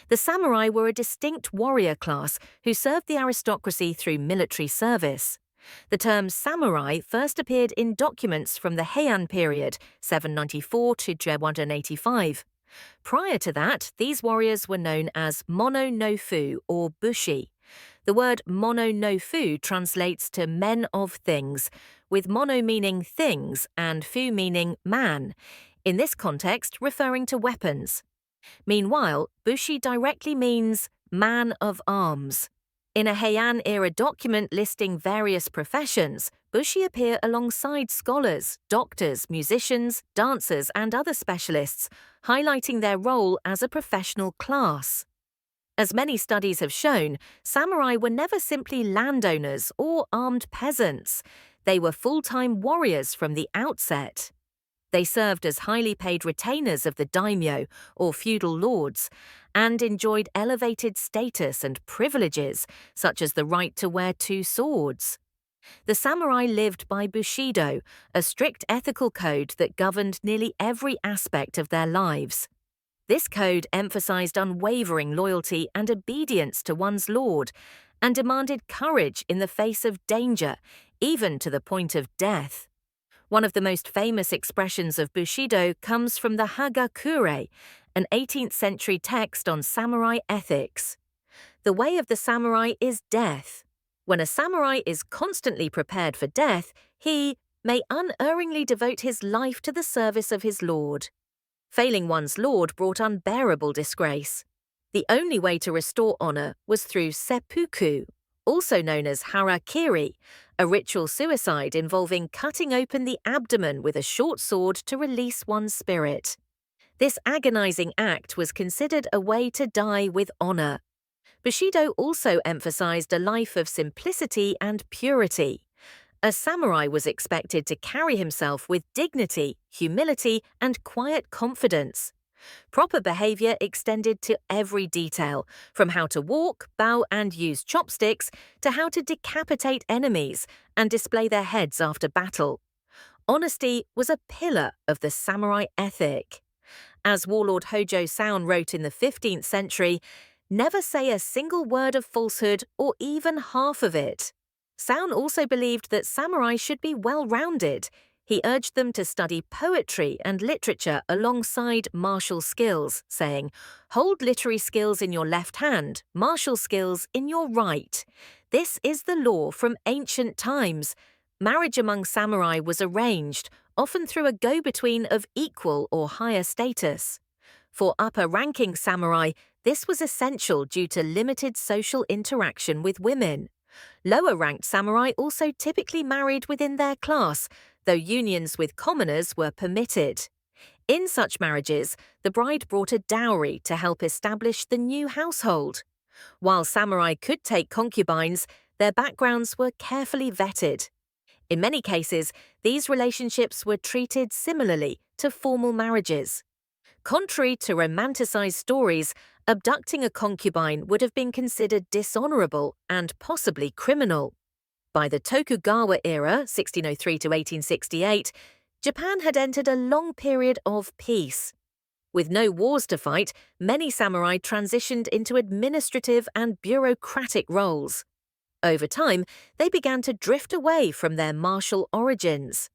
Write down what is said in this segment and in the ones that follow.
The samurai were a distinct warrior class who served the aristocracy through military service. The term samurai first appeared in documents from the Heian period, 794 to 185. Prior to that, these warriors were known as mono no fu or bushi. The word mono no fu translates to men of things, with mono meaning things and fu meaning man, in this context referring to weapons. Meanwhile, bushi directly means man of arms. In a Heian-era document listing various professions, bushi appear alongside scholars, doctors, musicians, dancers, and other specialists, highlighting their role as a professional class. As many studies have shown, samurai were never simply landowners or armed peasants. They were full-time warriors from the outset. They served as highly paid retainers of the daimyo, or feudal lords, and enjoyed elevated status and privileges, such as the right to wear two swords. The samurai lived by bushido, a strict ethical code that governed nearly every aspect of their lives. This code emphasized unwavering loyalty and obedience to one's lord, and demanded courage in the face of danger, even to the point of death. One of the most famous expressions of bushido comes from the Hagakure, an 18th century text on samurai ethics. The way of the samurai is death. When a samurai is constantly prepared for death, he may unerringly devote his life to the service of his lord. Failing one's lord brought unbearable disgrace. The only way to restore honor was through seppuku, also known as harakiri, a ritual suicide involving cutting open the abdomen with a short sword to release one's spirit. This agonizing act was considered a way to die with honor. Bushido also emphasized a life of simplicity and purity. A samurai was expected to carry himself with dignity, humility, and quiet confidence. Proper behavior extended to every detail, from how to walk, bow, and use chopsticks to how to decapitate enemies and display their heads after battle. Honesty was a pillar of the samurai ethic. As warlord Hojo Soun wrote in the 15th century, "Never say a single word of falsehood or even half of it." Soun also believed that samurai should be well-rounded. He urged them to study poetry and literature alongside martial skills, saying, "Hold literary skills in your left hand, martial skills in your right. This is the law from ancient times." Marriage among samurai was arranged, often through a go-between of equal or higher status. For upper-ranking samurai, this was essential due to limited social interaction with women. Lower-ranked samurai also typically married within their class, though unions with commoners were permitted. In such marriages, the bride brought a dowry to help establish the new household. While samurai could take concubines, their backgrounds were carefully vetted. In many cases, these relationships were treated similarly to formal marriages. Contrary to romanticized stories, abducting a concubine would have been considered dishonorable and possibly criminal. By the Tokugawa era, 1603 to 1868, Japan had entered a long period of peace. With no wars to fight, many samurai transitioned into administrative and bureaucratic roles. Over time, they began to drift away from their martial origins.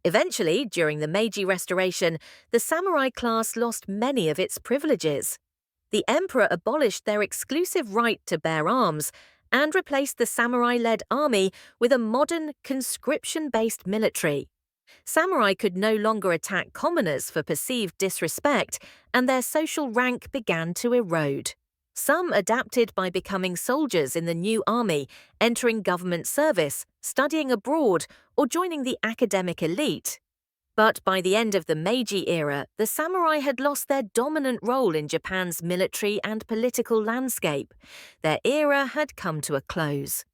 Eventually, during the Meiji Restoration, the samurai class lost many of its privileges. The emperor abolished their exclusive right to bear arms and replaced the samurai-led army with a modern, conscription-based military. Samurai could no longer attack commoners for perceived disrespect, and their social rank began to erode. Some adapted by becoming soldiers in the new army, entering government service, studying abroad, or joining the academic elite. But by the end of the Meiji era, the samurai had lost their dominant role in Japan's military and political landscape. Their era had come to a close.